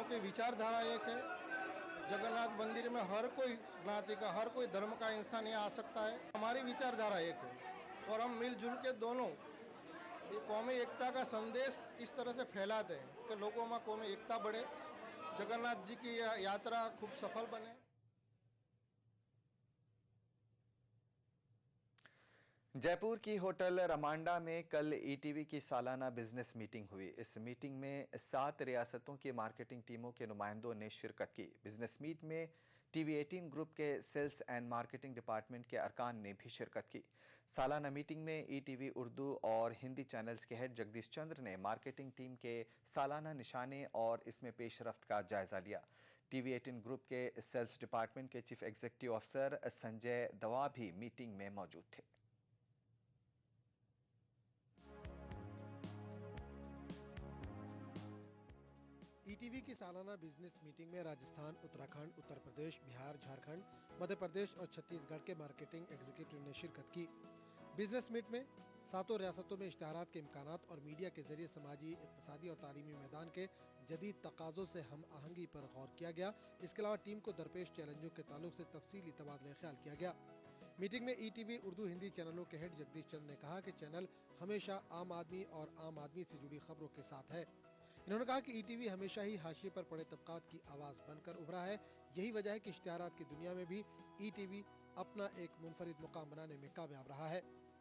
की विचारधारा एक है। जगन्नाथ मंदिर में हर कोई ज्ञाति का, हर कोई धर्म का इंसान यहाँ आ सकता है। हमारी विचारधारा एक है और हम मिलजुल के दोनों ये कौमी एकता का संदेश इस तरह से फैलाते हैं कि लोगों में कौमी एकता बढ़े, जगन्नाथ जी की यह यात्रा खूब सफल बने। जयपुर की होटल रमांडा में कल ईटीवी की सालाना बिजनेस मीटिंग हुई। इस मीटिंग में 7 रियासतों की मार्केटिंग टीमों के नुमाइंदों ने शिरकत की। बिजनेस मीट में टीवी 18 ग्रुप के सेल्स एंड मार्केटिंग डिपार्टमेंट के अरकान ने भी शिरकत की। सालाना मीटिंग में ईटीवी उर्दू और हिंदी चैनल्स के हेड जगदीश चंद्र ने मार्केटिंग टीम के सालाना निशाने और इसमें पेशरफ्त का जायजा लिया। टीवी 18 ग्रुप के सेल्स डिपार्टमेंट के चीफ एग्जीक्यूटिव ऑफिसर संजय दवा भी मीटिंग में मौजूद थे। ईटीवी की सालाना बिजनेस मीटिंग में राजस्थान, उत्तराखंड, उत्तर प्रदेश, बिहार, झारखंड, मध्य प्रदेश और छत्तीसगढ़ के मार्केटिंग एग्जीक्यूटिव ने शिरकत की। बिजनेस मीट में 7 रियासतों में इश्तिहारात के इम्कानात और मीडिया के जरिए समाजी, इक्तिसादी और तालीमी मैदान के जदीद तकाज़ों से हम आहंगी पर गौर किया गया। इसके अलावा टीम को दरपेश चैलेंजों के ताल्लुक से तफसीली तबादला ख्याल किया गया। मीटिंग में ईटीवी उर्दू हिंदी चैनलों के हेड जगदीश चंद्र ने कहा कि चैनल हमेशा आम आदमी और आम आदमी से जुड़ी खबरों के साथ है। इन्होंने कहा कि ईटीवी हमेशा ही हाशिए पर पड़े तबकात की आवाज बनकर उभरा है। यही वजह है कि इश्तिहारात की दुनिया में भी ईटीवी अपना एक मुनफरिद मुकाम बनाने में कामयाब रहा है।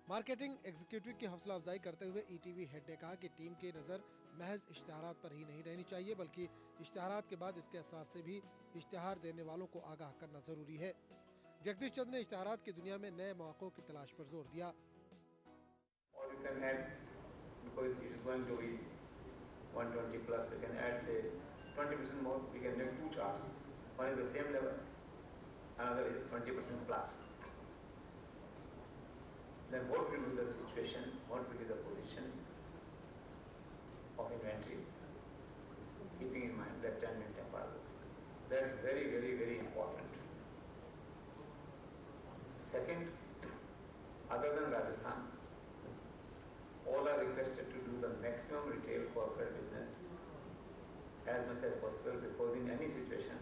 मार्केटिंग एग्जीक्यूटिव की हौसला अफजाई करते हुए ईटीवी हेड ने कहा कि टीम की नज़र महज इश्तिहारात पर ही नहीं रहनी चाहिए, बल्कि इश्तिहारात के बाद इसके असरात से भी इश्तिहार देने वालों को आगाह करना जरूरी है। जगदीश चंद्र ने इश्तिहारात की दुनिया में नए मौक़ों की तलाश पर जोर दिया। 120 plus, we can add say 20% more, we can make 2 charts. One is the same level, another is 20% plus. Then what will be the situation, what will be the position of inventory, keeping in mind that 10-minute embargo. That's very, very, very important. Second, other than Rajasthan, all are requested to do the maximum retail corporate business as much as possible, because in any situation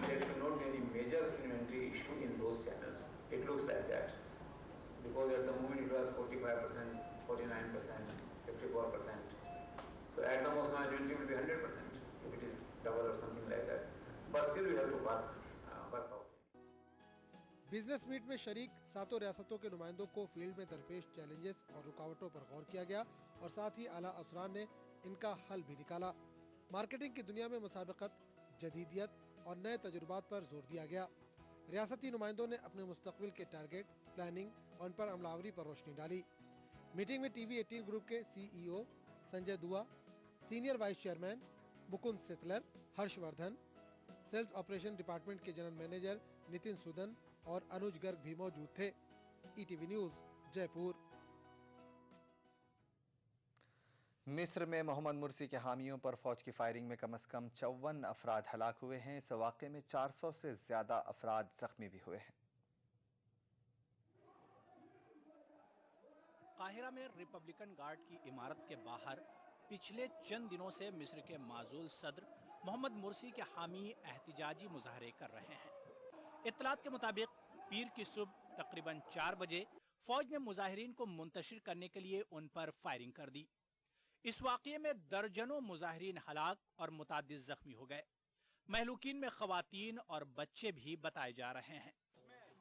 there should not be any major inventory issue in those channels. It looks like that, because at the moment it was 45%, 49%, 54%. So at the most my inventory will be 100% if it is double or something like that. But still we have to work out. Business meet में शरीक 7 रियासतों के नुमाइंदों को field में दरपेश challenges और रुकावटों पर गौर किया गया और साथ ही आला अफसरान ने इनका हल भी निकाला। मार्केटिंग की दुनिया में मुसाबकत, जदीदियत और नए तजुर्बात पर जोर दिया गया। रियासती नुमाइंदों ने अपने मुस्तकबिल के टारगेट, प्लानिंग और उन पर अमलावरी पर रोशनी डाली। मीटिंग में टीवी 18 ग्रुप के CEO Sanjay Dua, senior vice chairman Mukund Sitlar, Harshvardhan, sales operation department के जनरल मैनेजर नितिन सुदन और अनुज गर्ग भी मौजूद थे। ETV news, Jaipur. मिस्र में मोहम्मद मुर्सी के हामियों पर फौज की फायरिंग में कम से कम 54 अफराद हलाक हुए हैं। इस वाक़े में 400 से ज्यादा अफराद जख्मी भी हुए हैं। काहिरा में रिपब्लिकन गार्ड की इमारत के बाहर पिछले चंद दिनों से मिस्र के माजूल सदर मोहम्मद मुर्सी के हामी एहतिजाजी मुजाहरे कर रहे हैं। इत्तलात के मुताबिक पीर की सुबह तकरीबन 4 बजे फौज ने मुजाहिरीन को मुंतशिर करने के लिए उन पर फायरिंग कर दी। इस वाक़ये में दर्जनों मुजाहिरीन हलाक और मुतादिद जख्मी हो गए। महलूकीन में खवातीन और बच्चे भी बताए जा रहे हैं।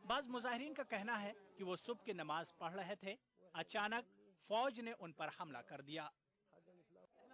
बाज मुजाहिरीन का कहना है कि वो सुबह की नमाज पढ़ रहे थे, अचानक फौज ने उन पर हमला कर दिया।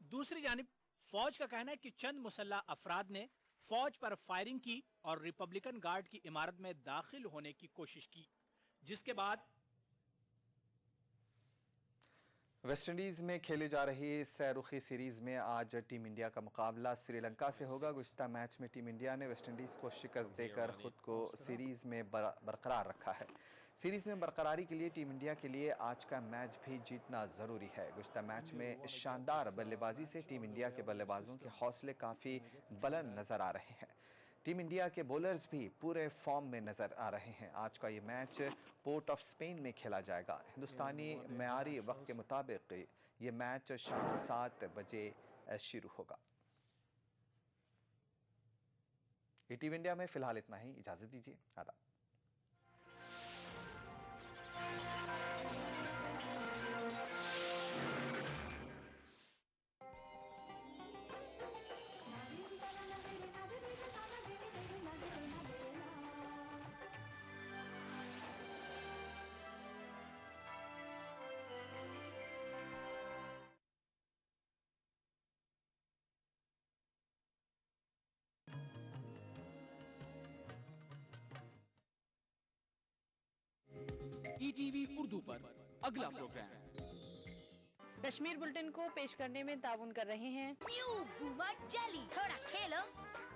दूसरी जानिब फौज का कहना है कि चंद मुसल्ला अफराद ने फौज पर फायरिंग की और रिपब्लिकन गार्ड की इमारत में दाखिल होने की कोशिश की, जिसके बाद वेस्टइंडीज में खेली जा रही सैरुखी सीरीज में आज टीम इंडिया का मुकाबला श्रीलंका से होगा। गुज़िश्ता मैच में टीम इंडिया ने वेस्टइंडीज को शिकस्त देकर खुद को सीरीज में बरकरार रखा है। सीरीज में बरकरारी के लिए टीम इंडिया के लिए आज का मैच भी जीतना ज़रूरी है। गुज़िश्ता मैच में शानदार बल्लेबाजी से टीम इंडिया के बल्लेबाजों के हौसले काफ़ी बुलंद नज़र आ रहे हैं। टीम इंडिया के बॉलर्स भी पूरे फॉर्म में नजर आ रहे हैं। आज का ये मैच पोर्ट ऑफ स्पेन में खेला जाएगा। हिंदुस्तानी मेयारी वक्त के मुताबिक ये मैच शाम 7 बजे शुरू होगा। टीम इंडिया में फिलहाल इतना ही। इजाजत दीजिए। आदाब। ईटीवी उर्दू पर अगला प्रोग्राम कश्मीर बुलेटिन को पेश करने में ताउन कर रहे हैं न्यू बूमर जेली। थोड़ा खेलो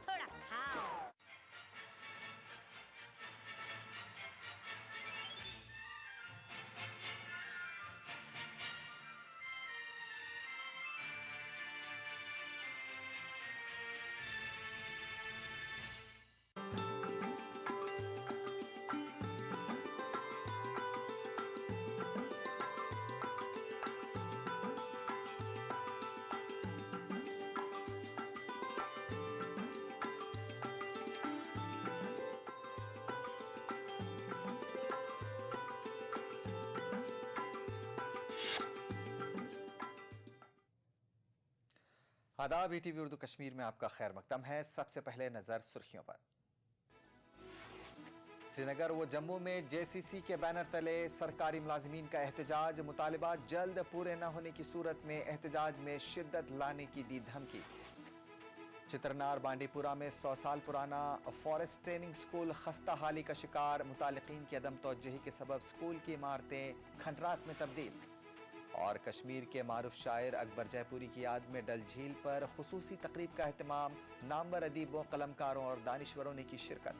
थोड़ा खाओ। आदाब। ईटीवी उर्दू कश्मीर में आपका खैर मकदम है। सबसे पहले नजर सुर्खियों पर। श्रीनगर व जम्मू में जेसीसी के बैनर तले सरकारी मुलाजमीन का एहतजाज। मुतालिबात जल्द पूरे न होने की सूरत में एहतजाज में शिद्दत लाने की दी धमकी। चित्रनार बांडीपुरा में 100 साल पुराना फॉरेस्ट ट्रेनिंग स्कूल खस्ता हाली का शिकार। मुतालिकीन की अदम तवज्जुही के सबब स्कूल की इमारतें खंडरात में तब्दील। और कश्मीर के मारूफ शायर अकबर जयपुरी की याद में डल झील पर खुसूसी तकरीब का एहतमाम। नामवर अदीबों, कलमकारों और दानिश्वरों ने की शिरकत।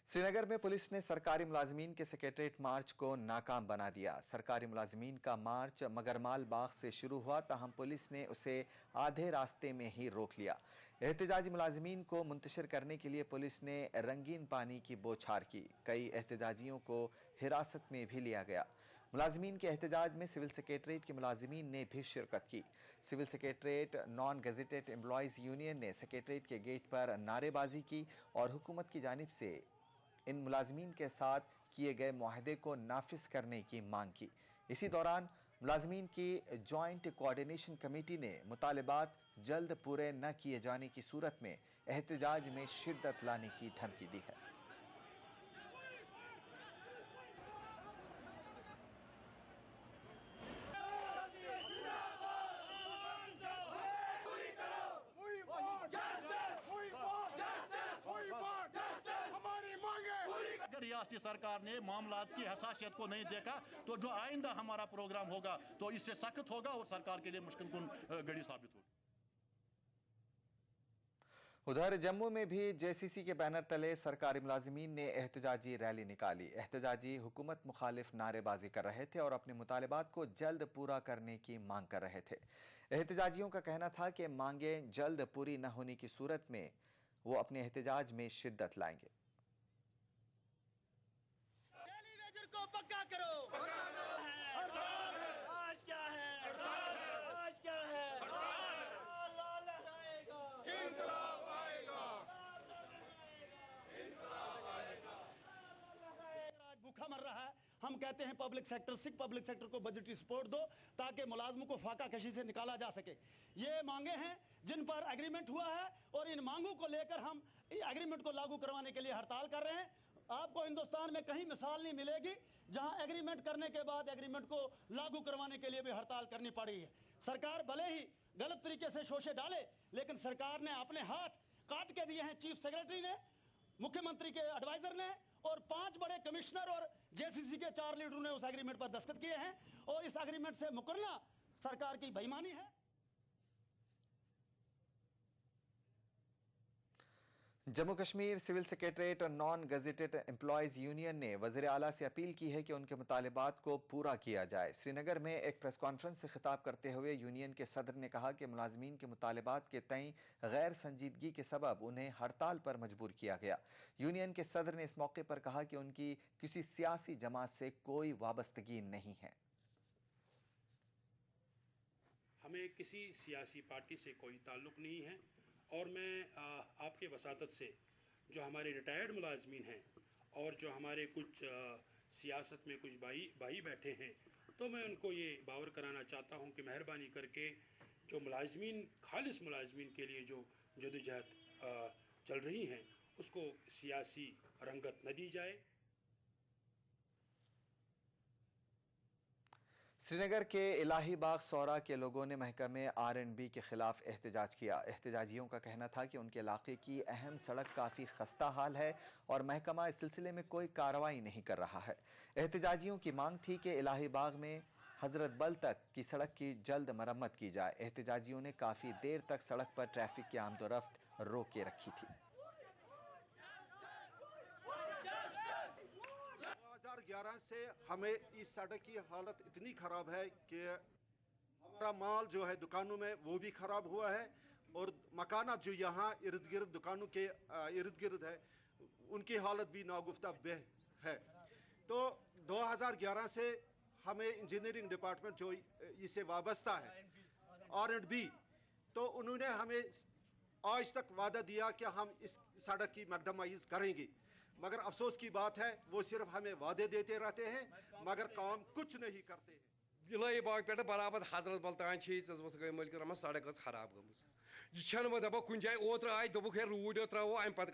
श्रीनगर में पुलिस ने सरकारी मुलाजमीन के सेक्रेटरीट मार्च को नाकाम बना दिया। सरकारी मुलाजमीन का मार्च मगरमाल बाग से शुरू हुआ, ताहम पुलिस ने उसे आधे रास्ते में ही रोक लिया। एहतजाजी मुलाजमीन को मुंतशिर करने के लिए पुलिस ने रंगीन पानी की बौछार की। कई एहतजाजियों को हिरासत में भी लिया गया। मुलाजमीन के एहतजाज में सिविल सेक्रेटरीट के मुलाजमीन ने भी शिरकत की। Civil secretariat non gazetted employees union ने सेक्रेटरीट के गेट पर नारेबाजी की और हुकूमत की जानिब से इन मुलाजमीन के साथ किए गए मुआहदे को नाफिज करने की मांग की। इसी दौरान मुलाजमीन की जॉइंट कोऑर्डिनेशन कमेटी ने मुतालिबात जल्द पूरे न किए जाने की सूरत में एहतजाज में शिद्दत लाने की धमकी दी है। रियासती सरकार ने मामला की हसासियत को नहीं देखा तो जो आइंदा हमारा प्रोग्राम होगा तो इससे सख्त होगा और सरकार के लिए मुश्किल कुन घड़ी साबित होगी। उधर जम्मू में भी जेसीसी के बैनर तले सरकारी मुलाजमीन ने एहतजाजी रैली निकाली। एहतजाजी हुकूमत मुखालिफ नारेबाजी कर रहे थे और अपने मुतालिबात को जल्द पूरा करने की मांग कर रहे थे। एहतजाजियों का कहना था कि मांगें जल्द पूरी न होने की सूरत में वो अपने एहतजाज में शिद्दत लाएंगे। को पक्का करो। आज क्या है? आज क्या है? लाल लहराएगा। इंकलाब आएगा। इंकलाब आएगा। भूखा मर रहा है। हम कहते हैं पब्लिक सेक्टर को बजटरी सपोर्ट दो ताकि मुलाजमों को फाका कशी से निकाला जा सके। ये मांगे हैं जिन पर एग्रीमेंट हुआ है और इन मांगों को लेकर हम एग्रीमेंट को लागू करवाने के लिए हड़ताल कर रहे हैं। आपको हिंदुस्तान में कहीं मिसाल नहीं मिलेगी जहां एग्रीमेंट करने के बाद एग्रीमेंट को लागू करवाने के लिए भी हड़ताल करनी पड़ी है। सरकार भले ही गलत तरीके से शोषे डाले, लेकिन सरकार ने अपने हाथ काट के दिए हैं चीफ सेक्रेटरी ने, मुख्यमंत्री के एडवाइजर ने और 5 बड़े कमिश्नर और जेसीसी के 4 लीडरों ने उस एग्रीमेंट पर दस्तखत किए हैं और इस एग्रीमेंट से मुकरना सरकार की बेईमानी है। जम्मू कश्मीर सिविल सेक्रेटरीट और नॉन गजेटेड एम्प्लॉयज यूनियन ने वज़ीर आला से अपील की है कि उनके मुतालिबात को पूरा किया जाए। श्रीनगर में एक प्रेस कॉन्फ्रेंस से खिताब करते हुए यूनियन के सदर ने कहा कि मुलाजमीन के मुतालिबात के तय गैर संजीदगी के सबब उन्हें हड़ताल पर मजबूर किया गया। यूनियन के सदर ने इस मौके पर कहा कि उनकी किसी सियासी जमात से कोई वाबस्तगी नहीं है। हमें किसी सियासी पार्टी से कोई ताल्लुक़ नहीं है और मैं आपके वसातत से जो हमारे रिटायर्ड मुलाजमीन हैं और जो हमारे कुछ सियासत में कुछ भाई बैठे हैं, तो मैं उनको ये बावर कराना चाहता हूँ कि मेहरबानी करके जो मुलाजमीन, खालिस मुलाजमीन के लिए जो जदोजहद चल रही हैं उसको सियासी रंगत न दी जाए। श्रीनगर के इलाही बाग सौरा के लोगों ने महकमे R&B के खिलाफ एहतजाज किया। एहतजाजियों का कहना था कि उनके इलाके की अहम सड़क काफ़ी खस्ता हाल है और महकमा इस सिलसिले में कोई कार्रवाई नहीं कर रहा है। एहतजाजियों की मांग थी कि इलाही बाग में हजरत बल तक की सड़क की जल्द मरम्मत की जाए। एहतजाजियों ने काफ़ी देर तक सड़क पर ट्रैफिक की आमदोरफ्त रोक के रखी थी। 2011 से हमें इस सड़क की हालत इतनी ख़राब है कि हमारा माल जो है दुकानों में वो भी ख़राब हुआ है और मकानात जो यहाँ इर्द गिर्द दुकानों के इर्द गिर्द है उनकी हालत भी नागुफ्ता बेह है। तो 2011 से हमें इंजीनियरिंग डिपार्टमेंट जो इससे वाबस्ता है R&B, तो उन्होंने हमें आज तक वादा दिया कि हम इस सड़क की मैकडमाइज करेंगे, मगर अफसोस की बात है वो सिर्फ हमें वादे देते रहते हैं मगर काम कुछ नहीं करते हैं। इलाही बाग पे बराबर हजरत बल तान गई मलिक रहमान सड़क खराब गई यह मैं दपा कुछ जाए ओत आय दोक है रूड त्रो अम पे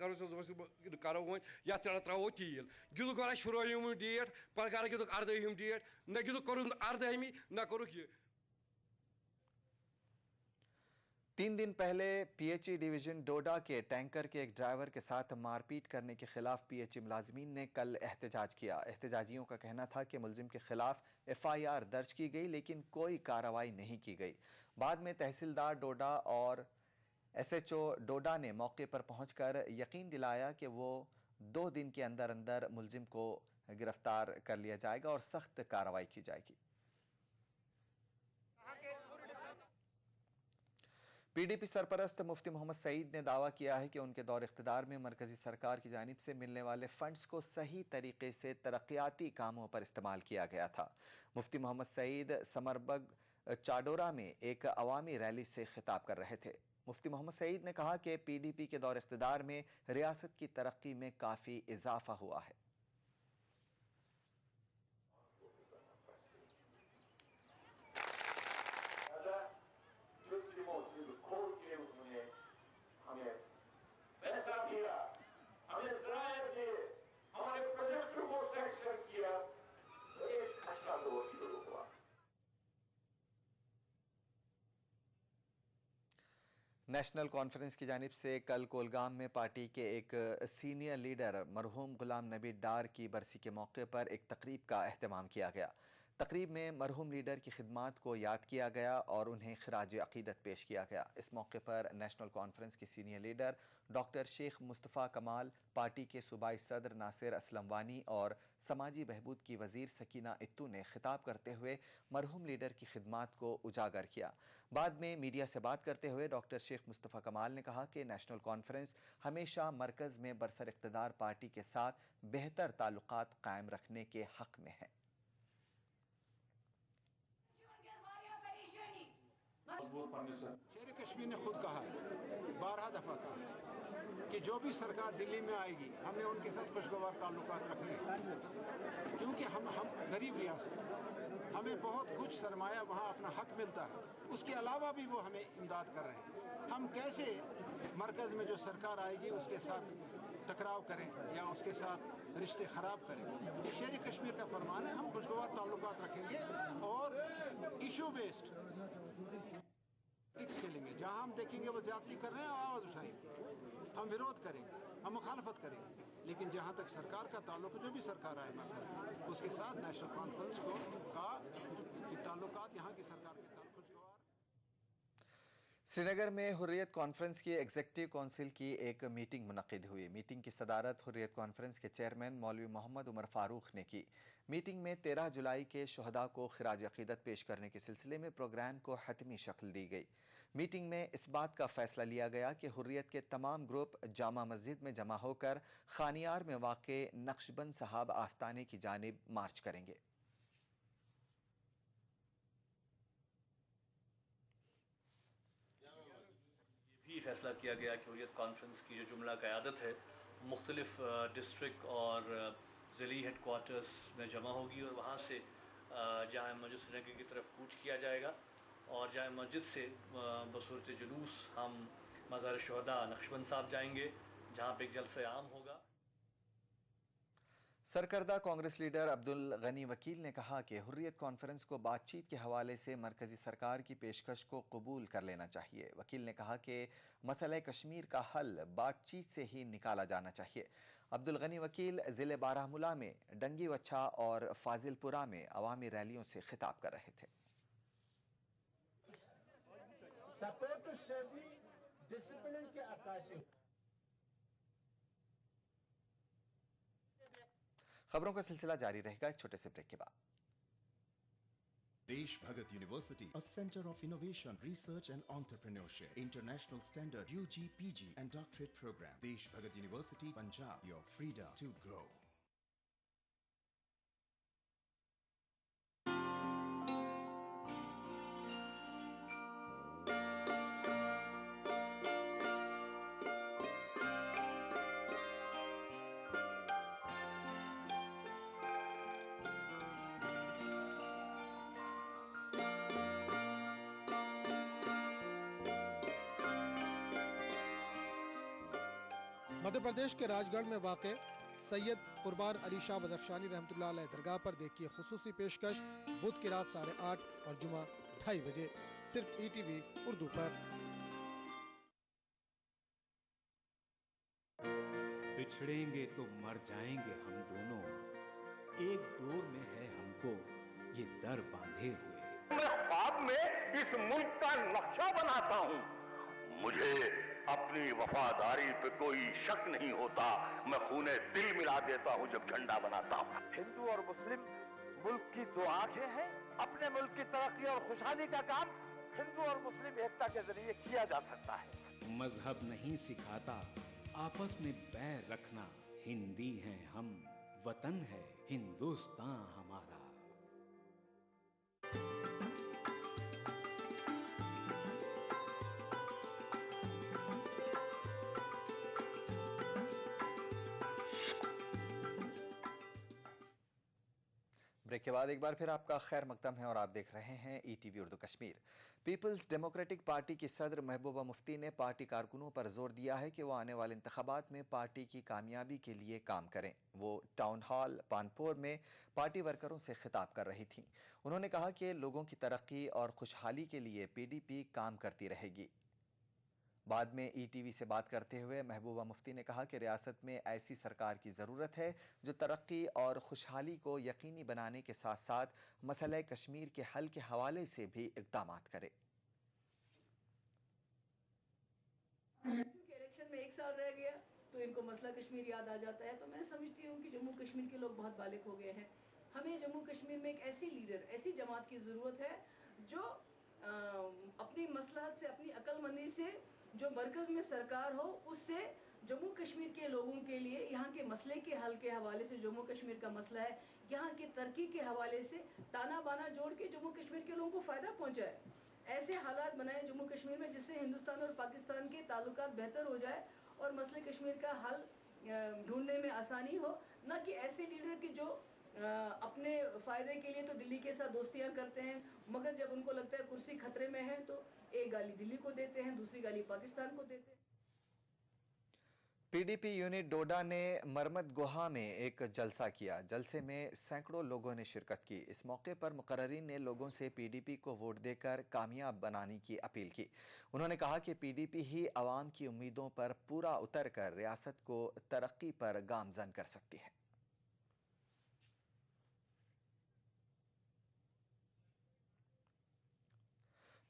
करो वो ये त्रो टील गिदुक वन शुरुम डेट पे कर गिदुक 18 डेट न गिदुक कर 18 न कर 3 दिन पहले PHE डिवीजन डोडा के टैंकर के एक ड्राइवर के साथ मारपीट करने के खिलाफ PHE मुलाजमीन ने कल एहतजाज किया। एहतजाजियों का कहना था कि मुलजिम के खिलाफ FIR दर्ज की गई लेकिन कोई कार्रवाई नहीं की गई। बाद में तहसीलदार डोडा और SHO डोडा ने मौके पर पहुंचकर यकीन दिलाया कि वो 2 दिन के अंदर अंदर मुलजिम को गिरफ्तार कर लिया जाएगा और सख्त कार्रवाई की जाएगी। PDP सरपरस्त मुफ्ती मोहम्मद सईद ने दावा किया है कि उनके दौर इख्तिदार में मरकजी सरकार की जानिब से मिलने वाले फंड्स को सही तरीके से तरक्याती कामों पर इस्तेमाल किया गया था। मुफ्ती मोहम्मद सईद समरबग चाडोरा में एक अवामी रैली से खिताब कर रहे थे। मुफ्ती मोहम्मद सईद ने कहा कि PDP के दौर इख्तिदार में रियासत की तरक्की में काफ़ी इजाफा हुआ है। नेशनल कॉन्फ्रेंस की जानिब से कल कोलगाम में पार्टी के एक सीनियर लीडर मरहूम गुलाम नबी डार की बरसी के मौके पर एक तकरीब का अहतमाम किया गया। तकरीब में मरहूम लीडर की खिदमात को याद किया गया और उन्हें खिराज अकीदत पेश किया गया। इस मौके पर नेशनल कॉन्फ्रेंस के senior leader doctor Sheikh Mustafa Kamal, party के सूबाई सदर नासिर असलम वानी और समाजी बहबूद की वज़ीर सकीना इत्तू ने खिताब करते हुए मरहूम लीडर की खिदमात को उजागर किया। बाद में मीडिया से बात करते हुए डॉक्टर शेख मुस्तफ़ा कमाल ने कहा कि नेशनल कॉन्फ्रेंस हमेशा मरकज़ में बरसर इक़्तिदार पार्टी के साथ बेहतर ताल्लुकात कायम रखने के हक़ में है। शेर कश्मीर ने खुद कहा 12 दफा कहा कि जो भी सरकार दिल्ली में आएगी हमने उनके साथ खुशगवार ताल्लुकात रखने हैं, क्योंकि हम गरीब रियासत, हमें बहुत कुछ सरमाया वहाँ अपना हक मिलता है, उसके अलावा भी वो हमें इमदाद कर रहे हैं। हम कैसे मरकज़ में जो सरकार आएगी उसके साथ टकराव करें या उसके साथ रिश्ते ख़राब करें, ये शेर कश्मीर का फरमान है। हम खुशगवार ताल्लुकात रखेंगे और इशू बेस्ड टिक्स खेलेंगे। जहाँ हम देखेंगे वो ज्यादती कर रहे हैं आवाज़ उठाएंगे, हम विरोध करेंगे, हम मुखालफत करेंगे। लेकिन जहाँ तक सरकार का ताल्लुक, जो भी सरकार आए मगर उसके साथ नेशनल कॉन्फ्रेंस को का ताल्लुकात यहाँ की सरकार के ताल्लुक खुशगवार। श्रीनगर में हुर्रियत कॉन्फ्रेंस की एग्जीक्यूटिव काउंसिल की एक मीटिंग मुनक्किद हुई। मीटिंग की सदारत हुर्रियत कॉन्फ्रेंस के चेयरमैन मौलवी मोहम्मद उमर फारूक ने की। मीटिंग में 13 जुलाई के शुहदा को खिराज अकीदत पेश करने के सिलसिले में प्रोग्राम को हतमी शक्ल दी गई। मीटिंग में इस बात का फैसला लिया गया कि हुर्रियत के तमाम ग्रुप जामा मस्जिद में जमा होकर खानियार में वाक़े नक्शबंद साहब आस्ताने की जानिब मार्च करेंगे। भी फैसला किया गया कि हुर्रियत कॉन्फ्रेंस की जो जुमला क़यादत है मुख्तलिफ डिस्ट्रिक्ट और ज़िली हेडकोार्टर्स में जमा होगी और वहाँ से जामा मस्जिद श्रीनगर की तरफ कूच किया जाएगा और जामा मस्जिद से बसूरत जुलूस हम मज़ार शुहदा नक्शबंद साहब जाएंगे जहाँ पे एक जलसा आम होगा। सरकर्दा कांग्रेस लीडर अब्दुल गनी वकील ने कहा कि हुर्रियत कॉन्फ्रेंस को बातचीत के हवाले से मरकजी सरकार की पेशकश को कबूल कर लेना चाहिए। वकील ने कहा कि मसला कश्मीर का हल बातचीत से ही निकाला जाना चाहिए। अब्दुल गनी वकील ज़िले बारामूला में डंगी वच्छा और फाजिलपुरा में अवामी रैलियों से खिताब कर रहे थे। खबरों का सिलसिला जारी रहेगा एक छोटे से ब्रेक के बाद। Desh Bhagat University, a center of innovation, research and entrepreneurship, international standard UG, PG and doctorate program. Desh Bhagat University, Punjab, your freedom to grow. Madhya Pradesh के राजगढ़ में वाक़ सैयद कुर्बान अली शाह बदख्शानी रहमतुल्लाह अलैह दरगाह पर देखिए खुसूसी पेशकश बुध की रात 8:30 और जुमा 2:30 बजे सिर्फ ETV उर्दू पर। बिछड़ेंगे तो मर जाएंगे हम दोनों, एक डोर में है हमको ये दर बांधे हुए। मैं ख्वाब में इस मुल्क का नक्शा बनाता हूँ, मुझे अपनी वफादारी पे कोई शक नहीं होता। मैं खूने दिल मिला देता हूँ जब झंडा बनाता हूँ। हिंदू और मुस्लिम मुल्क की दो आंखें हैं। अपने मुल्क की तरक्की और खुशहाली का काम हिंदू और मुस्लिम एकता के जरिए किया जा सकता है। मजहब नहीं सिखाता आपस में बैर रखना। हिंदी हैं हम, वतन है हिंदुस्तान हमारा। ब्रेक के बाद एक बार फिर आपका खैर मकदम है और आप देख रहे हैं ETV Urdu Kashmir. Peoples democratic party की सदर महबूबा मुफ्ती ने पार्टी कारकुनों पर जोर दिया है कि वो आने वाले इंतखाबात में पार्टी की कामयाबी के लिए काम करें। वो टाउन हॉल पानपोर में पार्टी वर्करों से खिताब कर रही थीं। उन्होंने कहा कि लोगों की तरक्की और खुशहाली के लिए PDP काम करती रहेगी। बाद में ETV से बात करते हुए महबूबा मुफ्ती ने कहा कि रियासत में ऐसी सरकार की ज़रूरत है जो तरक्की और खुशहाली को यकीनी बनाने के साथ साथ मसला कश्मीर के हल के हवाले से भी इक़दाम करे। इलेक्शन में 1 साल रह गया तो इनको मसला कश्मीर याद आ जाता है। तो मैं समझती हूँ कि जम्मू कश्मीर के लोग बहुत बालिग हो गए हैं। हमें जम्मू कश्मीर में एक ऐसी लीडर, ऐसी जमात की ज़रूरत है जो अपनी मसलहत से, अपनी अक्लमंदी से, जो मरकज़ में सरकार हो उससे जम्मू कश्मीर के लोगों के लिए यहाँ के मसले के हल के हवाले से, जम्मू कश्मीर का मसला है, यहाँ की तरक्की के हवाले से ताना बाना जोड़ के जम्मू कश्मीर के लोगों को फ़ायदा पहुँचाए। ऐसे हालात बनाए जम्मू कश्मीर में जिससे हिंदुस्तान और पाकिस्तान के ताल्लुकात बेहतर हो जाए और मसले कश्मीर का हल ढूंढने में आसानी हो, न कि ऐसे लीडर की जो अपने फ़ायदे के लिए तो दिल्ली के साथ दोस्तियां करते हैं, मगर जब उनको लगता है कुर्सी खतरे में है तो एक गाली दिल्ली को देते हैं, दूसरी गाली पाकिस्तान को देते हैं। पीडीपी यूनिट डोडा ने मरमत गुहा में एक जलसा किया। जलसे में सैकड़ों लोगों ने शिरकत की। इस मौके पर मुकर्ररीन ने लोगों से पीडीपी को वोट देकर कामयाब बनाने की अपील की। उन्होंने कहा कि पीडीपी ही आवाम की उम्मीदों पर पूरा उतर कर रियासत को तरक्की पर गामजन कर सकती है।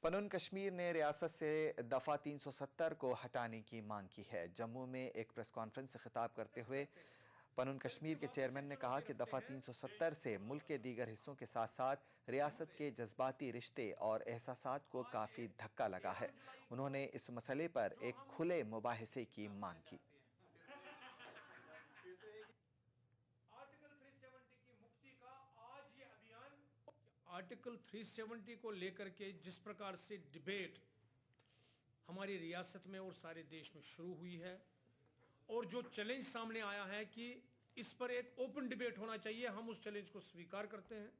पनुन कश्मीर ने रियासत से दफ़ा 370 को हटाने की मांग की है। जम्मू में एक प्रेस कॉन्फ्रेंस से खिताब करते हुए पनुन कश्मीर के चेयरमैन ने कहा कि दफ़ा 370 से मुल्क के दीगर हिस्सों के साथ साथ रियासत के जज्बाती रिश्ते और एहसासात को काफ़ी धक्का लगा है। उन्होंने इस मसले पर एक खुले मुबाहिसे की मांग की। आर्टिकल 370 को लेकर के जिस प्रकार से डिबेट हमारी रियासत में और सारे देश में शुरू हुई है और जो चैलेंज सामने आया है कि इस पर एक ओपन डिबेट होना चाहिए, हम उस चैलेंज को स्वीकार करते हैं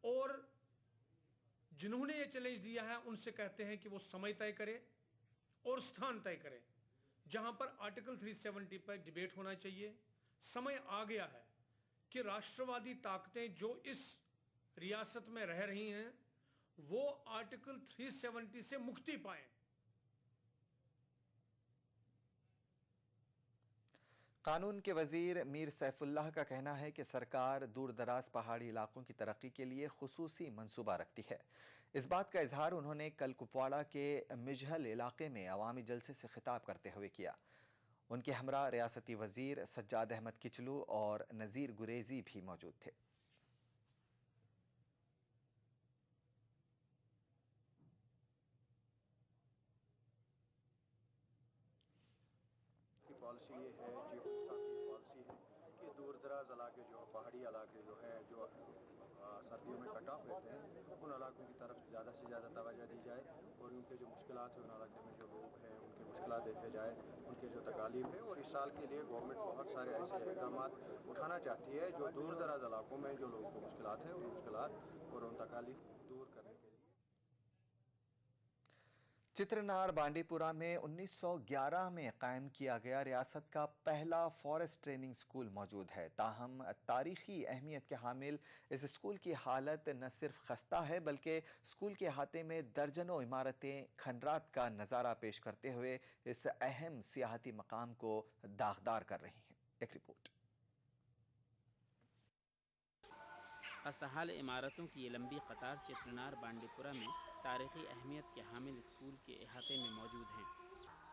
और जिन्होंने ये चैलेंज दिया है उनसे कहते हैं कि वो समय तय करें और स्थान तय करें जहां पर आर्टिकल 370 पर डिबेट होना चाहिए। समय आ गया है कि राष्ट्रवादी ताकतें जो इस रियासत में रह रही हैं वो आर्टिकल 370 से मुक्ति पाएं। कानून के वजीर मीर सैफुल्लाह का कहना है कि सरकार दूर दराज पहाड़ी इलाकों की तरक्की के लिए खुसूसी मंसूबा रखती है। इस बात का इजहार उन्होंने कल कुपवाड़ा के मिजहल इलाके में अवामी जलसे से खिताब करते हुए किया। उनके हमरा रियासती वजीर सज्जाद अहमद किचलू और नज़ीर गुरेजी भी मौजूद थे। पॉलिसी ये है जो साथी पॉलिसी है कि दूर दराज इलाके जो पहाड़ी इलाके जो है जो सर्दियों में कट ऑफ रहते हैं उन इलाकों की तरफ ज़्यादा से ज़्यादा तवज्जो दी जाए और उनके जो मुश्किलात हैं उन इलाके में जो लोग हैं उनके मुश्किलात देखे जाए, उनके जो तकालीफ है। और इस साल के लिए गवर्नमेंट बहुत सारे ऐसे इक़दाम उठाना चाहती है जो दूर दराज इलाकों में जो लोगों को मुश्किलात हैं उन मुश्किलात और उन तकालीफ दूर करने के लिए। चित्रनार बांडीपुरा में 1911 में कायम किया गया रियासत का पहला फॉरेस्ट ट्रेनिंग स्कूल मौजूद है। ताहम तारीखी अहमियत के हामिल इस स्कूल की हालत न सिर्फ खस्ता है बल्कि स्कूल के अहाते में दर्जनों इमारतें खंडरात का नज़ारा पेश करते हुए इस अहम सियाहती मकाम को दागदार कर रही हैं। एक रिपोर्ट। खस्ताहाल इमारतों की ये लंबी कतार चित्रनार बांडीपुरा में तारीखी अहमियत के हामिल स्कूल के अहाते में मौजूद हैं।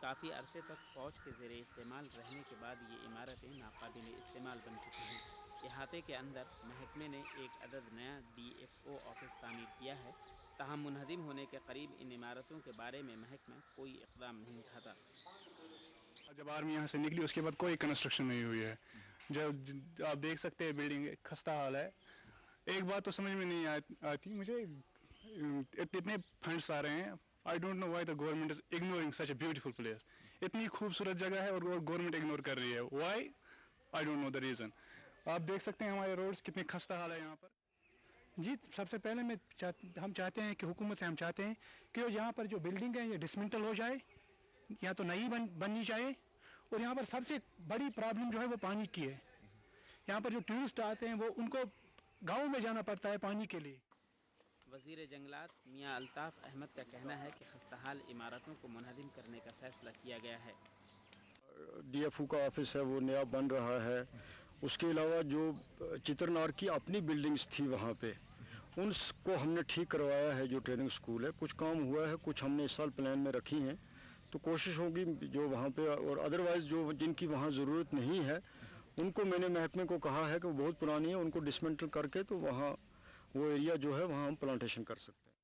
काफ़ी अरसे तक फ़ौज के ज़ेरे इस्तेमाल रहने के बाद ये इमारतें नाकाबिल इस्तेमाल बन चुकी हैं। अहाते के अंदर महकमे ने एक अदद नया DFO ऑफिस तामीर किया है। ताहम मुनहदिम होने के करीब इन इमारतों के बारे में महकमा कोई इक़दाम नहीं उठाता। जब आर्मी यहाँ से निकली उसके बाद कोई कंस्ट्रक्शन नहीं हुई है। जब आप देख सकते हैं बिल्डिंग खस्ता हाल है। एक बात तो समझ में नहीं आती मुझे, इतने फंड्स आ रहे हैं, I don't know why the government is ignoring such a beautiful place. इतनी खूबसूरत जगह है और गवर्नमेंट इग्नोर कर रही है, why I don't know the reason. आप देख सकते हैं हमारे रोड्स कितने खस्ता हाल है यहाँ पर। जी सबसे पहले हम चाहते हैं कि हुकूमत से हम चाहते हैं कि यहाँ पर जो बिल्डिंग है ये डिसमेंटल हो जाए या तो नई बननी चाहिए। और यहाँ पर सबसे बड़ी प्रॉब्लम जो है वो पानी की है। यहाँ पर जो टूरिस्ट आते हैं वो उनको गाँव में जाना पड़ता है पानी के लिए। वज़ीर जंगलात मियाँ अल्ताफ़ अहमद का कहना है कि खस्ताहाल इमारतों को मुनहदिम करने का फैसला किया गया है। DFO का ऑफिस है वो नया बन रहा है। उसके अलावा जो चित्रनार की अपनी बिल्डिंग्स थी वहाँ पे उनको हमने ठीक करवाया है। जो ट्रेनिंग स्कूल है कुछ काम हुआ है, कुछ हमने इस साल प्लान में रखी हैं, तो कोशिश होगी जो वहाँ पे। और अदरवाइज़ जो जिनकी वहाँ ज़रूरत नहीं है उनको मैंने महकमे को कहा है कि वो बहुत पुरानी है, उनको डिसमेंटल करके तो वहाँ वो एरिया जो है वहाँ हम प्लांटेशन कर सकते हैं।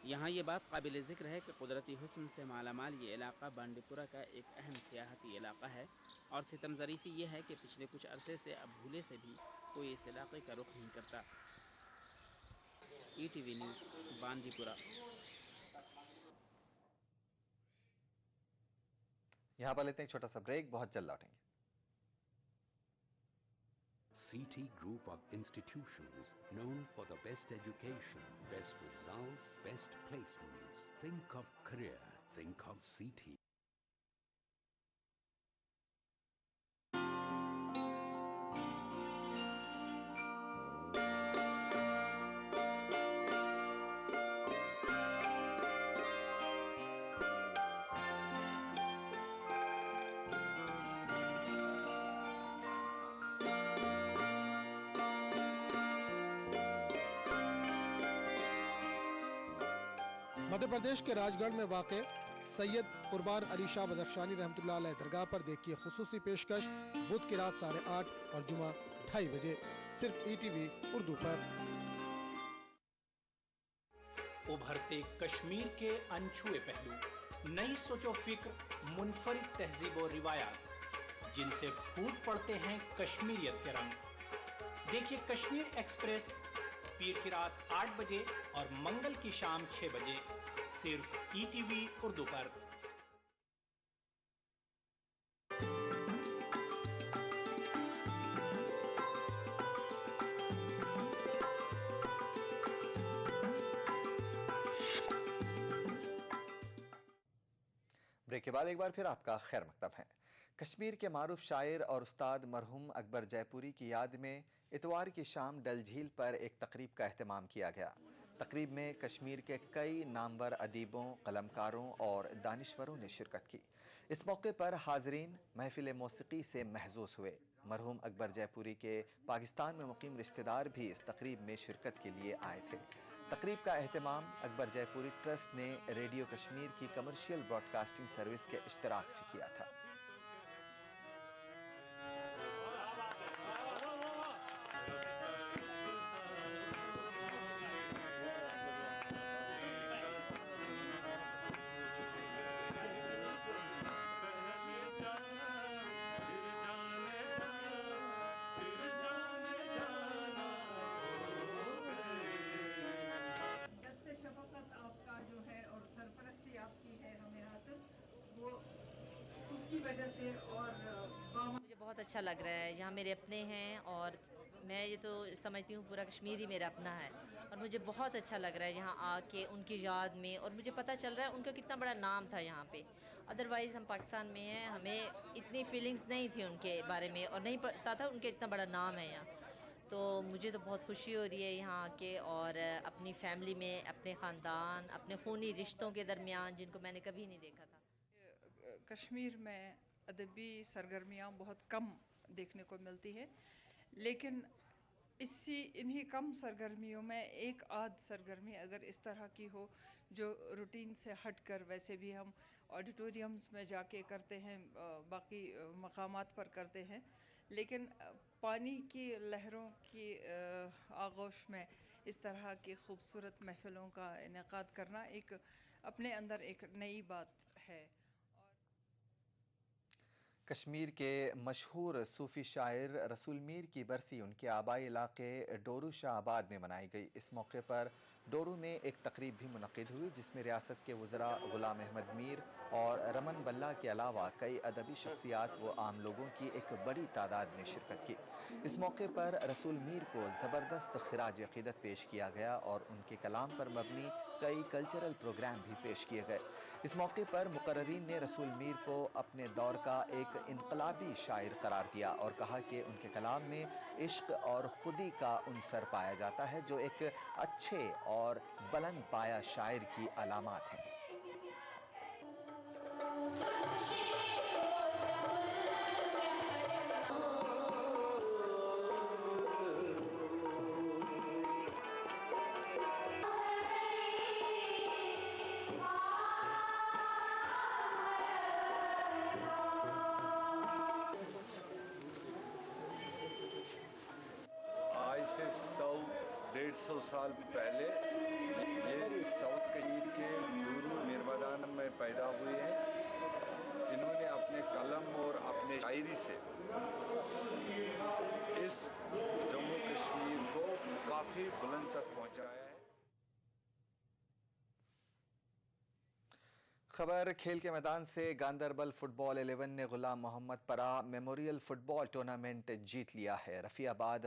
यहाँ ये बात काबिल ज़िक्र है कि कुदरती हुस्न से मालामाल ये इलाका बांडीपुरा का एक अहम सियाहती इलाका है। और सितम ज़रीफ़ी ये है कि पिछले कुछ अरसे से अब भूले से भी कोई इस इलाके का रुख नहीं करता। ETV news Bandipora. यहाँ पर लेते हैं एक छोटा सा ब्रेक, बहुत जल्द लौटेंगे। CT Group of institutions known for the best education, best results, best placements. Think of career. Think of CT. Madhya Pradesh के राजगढ़ में वाक़ सैयद कुर्बान अली शाह बदख्शानी रहमतुल्लाह अलैह दरगाह पर देखिए खुसूसी पेशकश बुध की रात 8:30 और जुमा 2:30 बजे, सिर्फ ETV उर्दू पर। उभरते कश्मीर के अनछुए पहलू, नई सोचो फिक्र, मुनफरिद तहजीब और रिवायात जिनसे फूट पड़ते हैं कश्मीरियत के रंग। देखिए कश्मीर एक्सप्रेस पीर की रात 8 बजे और मंगल की शाम 6 बजे, सिर्फ ETV उर्दू पर। ब्रेक के बाद एक बार फिर आपका खैर मकतब है। कश्मीर के मारूफ शायर और उस्ताद मरहूम अकबर जयपुरी की याद में इतवार की शाम डल झील पर एक तकरीब का एहतमाम किया गया। तकरीब में कश्मीर के कई नामवर अदीबों, कलमकारों और दानिश्वरों ने शिरकत की। इस मौके पर हाजरीन महफिल मौसीकी से महजूज हुए। मरहूम अकबर जयपुरी के पाकिस्तान में मुकीम रिश्तेदार भी इस तकरीब में शिरकत के लिए आए थे। तकरीब का एहतमाम अकबर जयपुरी ट्रस्ट ने रेडियो कश्मीर की कमर्शियल ब्रॉडकास्टिंग सर्विस के इश्तराक से किया था। मुझे बहुत अच्छा लग रहा है। यहाँ मेरे अपने हैं और मैं ये तो समझती हूँ पूरा कश्मीर ही मेरा अपना है और मुझे बहुत अच्छा लग रहा है यहाँ आके उनकी याद में। और मुझे पता चल रहा है उनका कितना बड़ा नाम था यहाँ पे। अदरवाइज़ हम पाकिस्तान में हैं, हमें इतनी फीलिंग्स नहीं थी उनके बारे में और नहीं पता था उनके इतना बड़ा नाम है यहाँ। तो मुझे तो बहुत खुशी हो रही है यहाँ आके और अपनी फैमिली में, अपने ख़ानदान, अपने खूनी रिश्तों के दरमियान जिनको मैंने कभी नहीं देखा था। कश्मीर में अदबी सरगर्मियाँ बहुत कम देखने को मिलती है, लेकिन इन्हीं कम सरगर्मियों में एक आध सरगर्मी अगर इस तरह की हो जो रूटीन से हटकर, वैसे भी हम ऑडिटोरियम्स में जाके करते हैं, बाकी मकामात पर करते हैं, लेकिन पानी की लहरों की आगोश में इस तरह की खूबसूरत महफिलों का इनेकाद करना एक अपने अंदर एक नई बात है। कश्मीर के मशहूर सूफ़ी शायर रसूल मीर की बरसी उनके आबाई इलाके डोरू शाहबाद में मनाई गई। इस मौके पर डोरू में एक तकरीब भी मुनक़िद हुई जिसमें रियासत के वज़रा ग़ुलाम अहमद मीर और रमन बल्ला के अलावा कई अदबी शख्सियात व आम लोगों की एक बड़ी तादाद ने शिरकत की। इस मौके पर रसूल मीर को ज़बरदस्त खिराज अक़ीदत पेश किया गया और उनके कलाम पर मबनी कई कल्चरल प्रोग्राम भी पेश किए गए। इस मौके पर मुकर्ररीन ने रसूल मीर को अपने दौर का एक इनकलाबी शायर करार दिया और कहा कि उनके कलाम में इश्क और खुदी का उनसर पाया जाता है जो एक अच्छे और बुलंद पाया शायर की अलामात हैं। आज से 100-150 साल पहले ये साउथ कश्मीर के डोरू निर्मदान में पैदा हुए हैं। इन्होंने अपने कलम और अपने शायरी से इस जम्मू कश्मीर को काफ़ी बुलंद तक पहुंचाया है। खबर खेल के मैदान से। गांदरबल फुटबॉल 11 ने गुलाम मोहम्मद परा मेमोरियल फुटबॉल टूर्नामेंट जीत लिया है। रफियाबाद